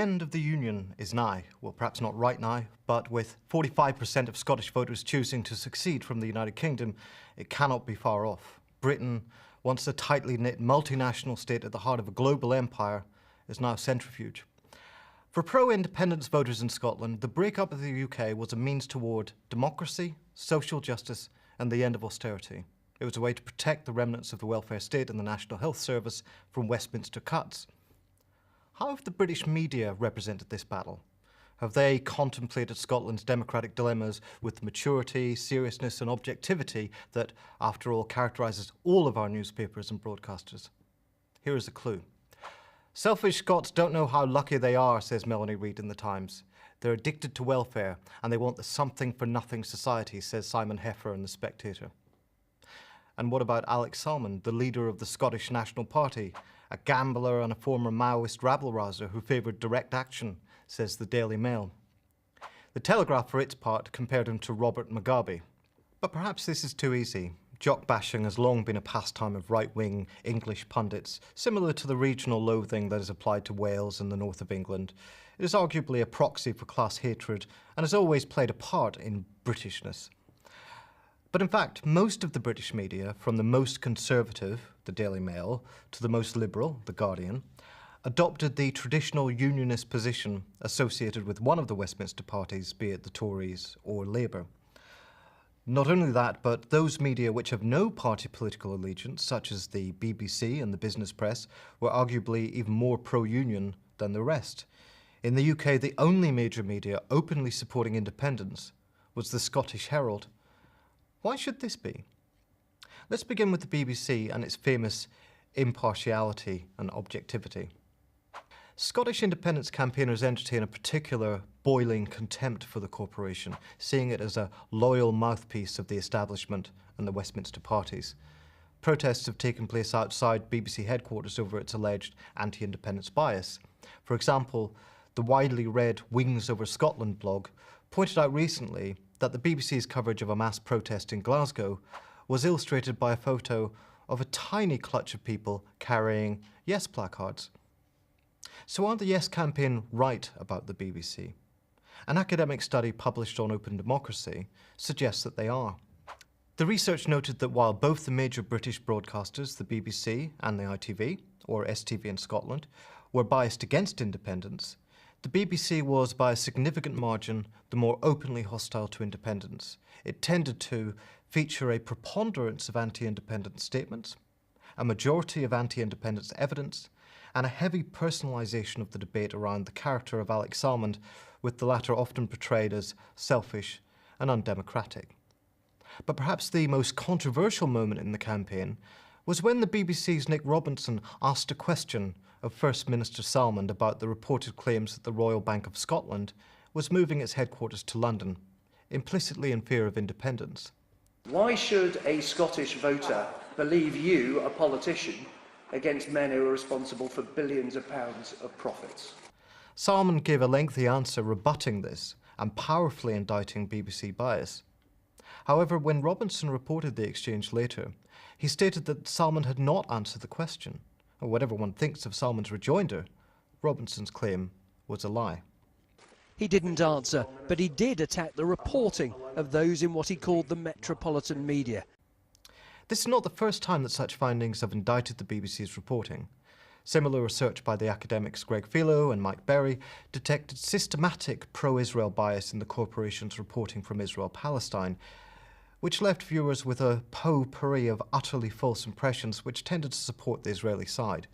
end of the Union is nigh. Well, perhaps not right nigh, but with 45% of Scottish voters choosing to secede from the United Kingdom, it cannot be far off. Britain, once a tightly knit multinational state at the heart of a global empire, is now a centrifuge. For pro-independence voters in Scotland, the breakup of the UK was a means toward democracy, social justice, and the end of austerity. It was a way to protect the remnants of the welfare state and the National Health Service from Westminster cuts. How have the British media represented this battle? Have they contemplated Scotland's democratic dilemmas with the maturity, seriousness and objectivity that, after all, characterises all of our newspapers and broadcasters? Here is a clue. Selfish Scots don't know how lucky they are, says Melanie Reid in The Times. They're addicted to welfare and they want the something-for-nothing society, says Simon Heffer in The Spectator. And what about Alex Salmond, the leader of the Scottish National Party, a gambler and a former Maoist rabble-rouser who favoured direct action, says the Daily Mail. The Telegraph, for its part, compared him to Robert Mugabe. But perhaps this is too easy. Jock bashing has long been a pastime of right-wing English pundits, similar to the regional loathing that is applied to Wales and the north of England. It is arguably a proxy for class hatred and has always played a part in Britishness. But in fact, most of the British media, from the most conservative, the Daily Mail, to the most liberal, the Guardian, adopted the traditional unionist position associated with one of the Westminster parties, be it the Tories or Labour. Not only that, but those media which have no party political allegiance, such as the BBC and the business press, were arguably even more pro-union than the rest. In the UK, the only major media openly supporting independence was the Scottish Herald. Why should this be? Let's begin with the BBC and its famous impartiality and objectivity. Scottish independence campaigners entertain a particular boiling contempt for the corporation, seeing it as a loyal mouthpiece of the establishment and the Westminster parties. Protests have taken place outside BBC headquarters over its alleged anti-independence bias. For example, the widely read Wings Over Scotland blog pointed out recently that the BBC's coverage of a mass protest in Glasgow was illustrated by a photo of a tiny clutch of people carrying Yes placards. So are the Yes campaign right about the BBC? An academic study published on Open Democracy suggests that they are. The research noted that while both the major British broadcasters, the BBC and the ITV, or STV in Scotland, were biased against independence, the BBC was, by a significant margin, the more openly hostile to independence. It tended to feature a preponderance of anti-independence statements, a majority of anti-independence evidence, and a heavy personalisation of the debate around the character of Alex Salmond, with the latter often portrayed as selfish and undemocratic. But perhaps the most controversial moment in the campaign was when the BBC's Nick Robinson asked a question of First Minister Salmond about the reported claims that the Royal Bank of Scotland was moving its headquarters to London, implicitly in fear of independence. Why should a Scottish voter believe you, a politician, against men who are responsible for billions of pounds of profits? Salmond gave a lengthy answer rebutting this and powerfully indicting BBC bias. However, when Robinson reported the exchange later, he stated that Salmond had not answered the question. And whatever one thinks of Salmond's rejoinder, Robinson's claim was a lie. He didn't answer, but he did attack the reporting of those in what he called the metropolitan media. This is not the first time that such findings have indicted the BBC's reporting. Similar research by the academics Greg Philo and Mike Berry detected systematic pro-Israel bias in the corporation's reporting from Israel-Palestine, which left viewers with a potpourri of utterly false impressions which tended to support the Israeli side.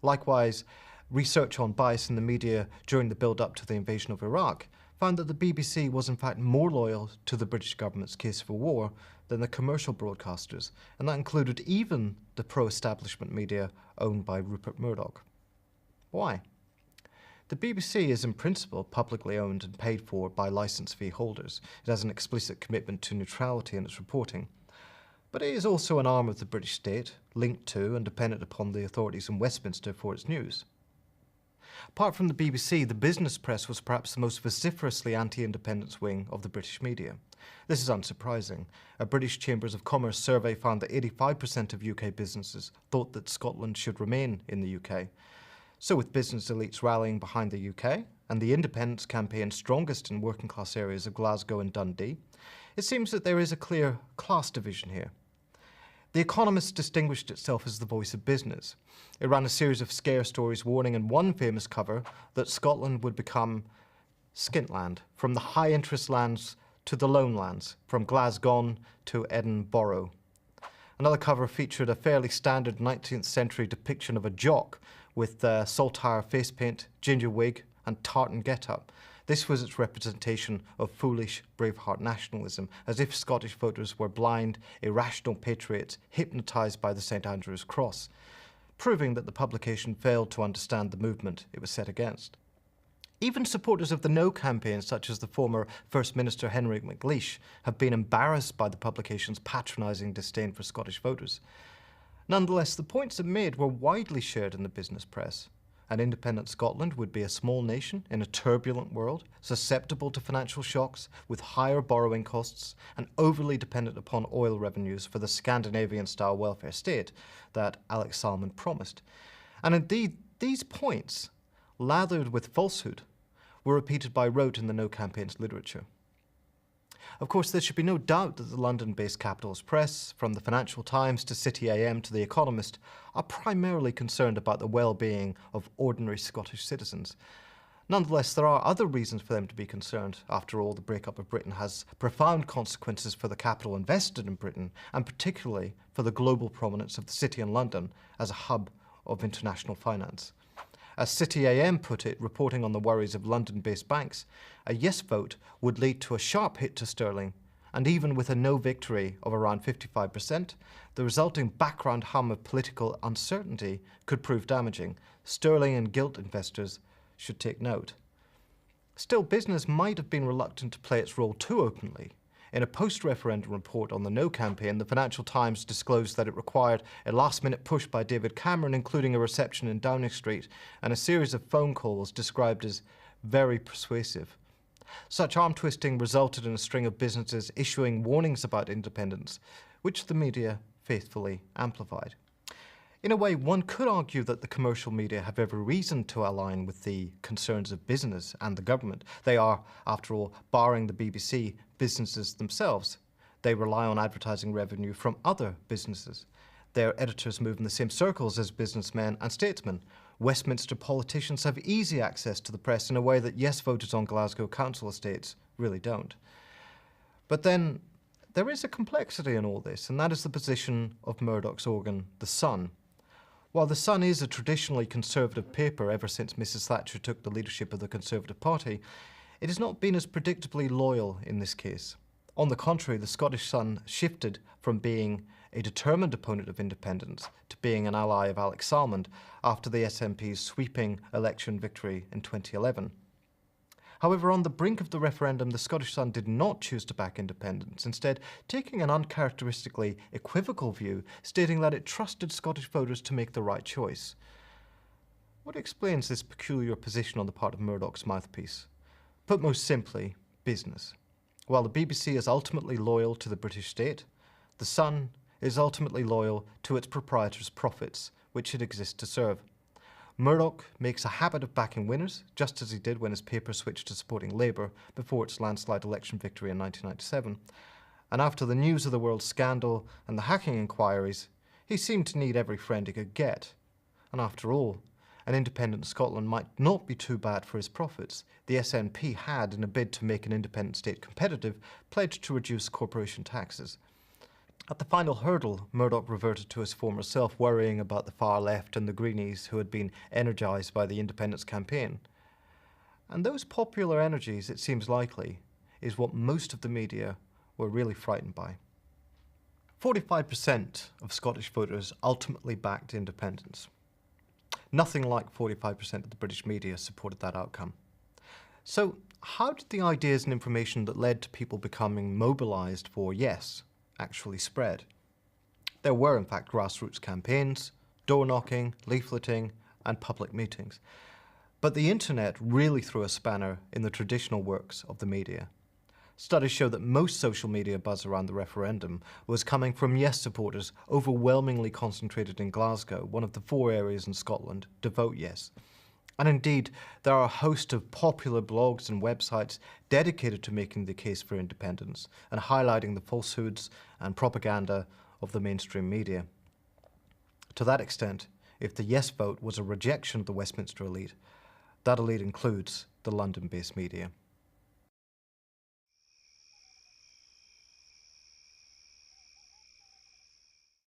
Likewise, research on bias in the media during the build-up to the invasion of Iraq found that the BBC was in fact more loyal to the British government's case for war than the commercial broadcasters, and that included even the pro-establishment media owned by Rupert Murdoch. Why? The BBC is in principle publicly owned and paid for by licence fee holders. It has an explicit commitment to neutrality in its reporting. But it is also an arm of the British state, linked to and dependent upon the authorities in Westminster for its news. Apart from the BBC, the business press was perhaps the most vociferously anti-independence wing of the British media. This is unsurprising. A British Chambers of Commerce survey found that 85% of UK businesses thought that Scotland should remain in the UK. So with business elites rallying behind the UK and the independence campaign strongest in working class areas of Glasgow and Dundee, it seems that there is a clear class division here. The Economist distinguished itself as the voice of business. It ran a series of scare stories warning in one famous cover that Scotland would become Skintland, from the high-interest lands to the lone lands, from Glasgow to Edinburgh. Another cover featured a fairly standard 19th century depiction of a jock with saltire face paint, ginger wig and tartan get-up. This was its representation of foolish Braveheart nationalism, as if Scottish voters were blind, irrational patriots hypnotised by the St Andrew's Cross, proving that the publication failed to understand the movement it was set against. Even supporters of the No campaign, such as the former First Minister Henry McLeish, have been embarrassed by the publication's patronising disdain for Scottish voters. Nonetheless, the points it made were widely shared in the business press. An independent Scotland would be a small nation in a turbulent world, susceptible to financial shocks, with higher borrowing costs and overly dependent upon oil revenues for the Scandinavian-style welfare state that Alex Salmond promised. And indeed, these points, lathered with falsehood, were repeated by rote in the No campaign's literature. Of course, there should be no doubt that the London-based capitalist press, from the Financial Times to City AM to The Economist, are primarily concerned about the well-being of ordinary Scottish citizens. Nonetheless, there are other reasons for them to be concerned. After all, the breakup of Britain has profound consequences for the capital invested in Britain, and particularly for the global prominence of the City and London as a hub of international finance. As City AM put it, reporting on the worries of London-based banks, a yes vote would lead to a sharp hit to sterling, and even with a no victory of around 55%, the resulting background hum of political uncertainty could prove damaging. Sterling and gilt investors should take note. Still, business might have been reluctant to play its role too openly. In a post-referendum report on the No campaign, the Financial Times disclosed that it required a last-minute push by David Cameron, including a reception in Downing Street and a series of phone calls described as very persuasive. Such arm-twisting resulted in a string of businesses issuing warnings about independence, which the media faithfully amplified. In a way, one could argue that the commercial media have every reason to align with the concerns of business and the government. They are, after all, barring the BBC, businesses themselves. They rely on advertising revenue from other businesses. Their editors move in the same circles as businessmen and statesmen. Westminster politicians have easy access to the press in a way that yes voters on Glasgow council estates really don't. But then there is a complexity in all this, and that is the position of Murdoch's organ, The Sun. While The Sun is a traditionally conservative paper ever since Mrs Thatcher took the leadership of the Conservative Party, it has not been as predictably loyal in this case. On the contrary, the Scottish Sun shifted from being a determined opponent of independence to being an ally of Alex Salmond after the SNP's sweeping election victory in 2011. However, on the brink of the referendum, the Scottish Sun did not choose to back independence, instead taking an uncharacteristically equivocal view, stating that it trusted Scottish voters to make the right choice. What explains this peculiar position on the part of Murdoch's mouthpiece? Put most simply, business. While the BBC is ultimately loyal to the British state, the Sun is ultimately loyal to its proprietors' profits, which it exists to serve. Murdoch makes a habit of backing winners, just as he did when his paper switched to supporting Labour before its landslide election victory in 1997. And after the News of the World scandal and the hacking inquiries, he seemed to need every friend he could get. And after all, an independent Scotland might not be too bad for his profits. The SNP had, in a bid to make an independent state competitive, pledged to reduce corporation taxes. At the final hurdle, Murdoch reverted to his former self, worrying about the far left and the Greenies who had been energised by the independence campaign. And those popular energies, it seems likely, is what most of the media were really frightened by. 45% of Scottish voters ultimately backed independence. Nothing like 45% of the British media supported that outcome. So how did the ideas and information that led to people becoming mobilised for yes actually spread? There were, in fact, grassroots campaigns, door-knocking, leafleting, and public meetings. But the internet really threw a spanner in the traditional works of the media. Studies show that most social media buzz around the referendum was coming from yes supporters, overwhelmingly concentrated in Glasgow, one of the 4 areas in Scotland to vote yes. And indeed, there are a host of popular blogs and websites dedicated to making the case for independence and highlighting the falsehoods and propaganda of the mainstream media. To that extent, if the yes vote was a rejection of the Westminster elite, that elite includes the London-based media.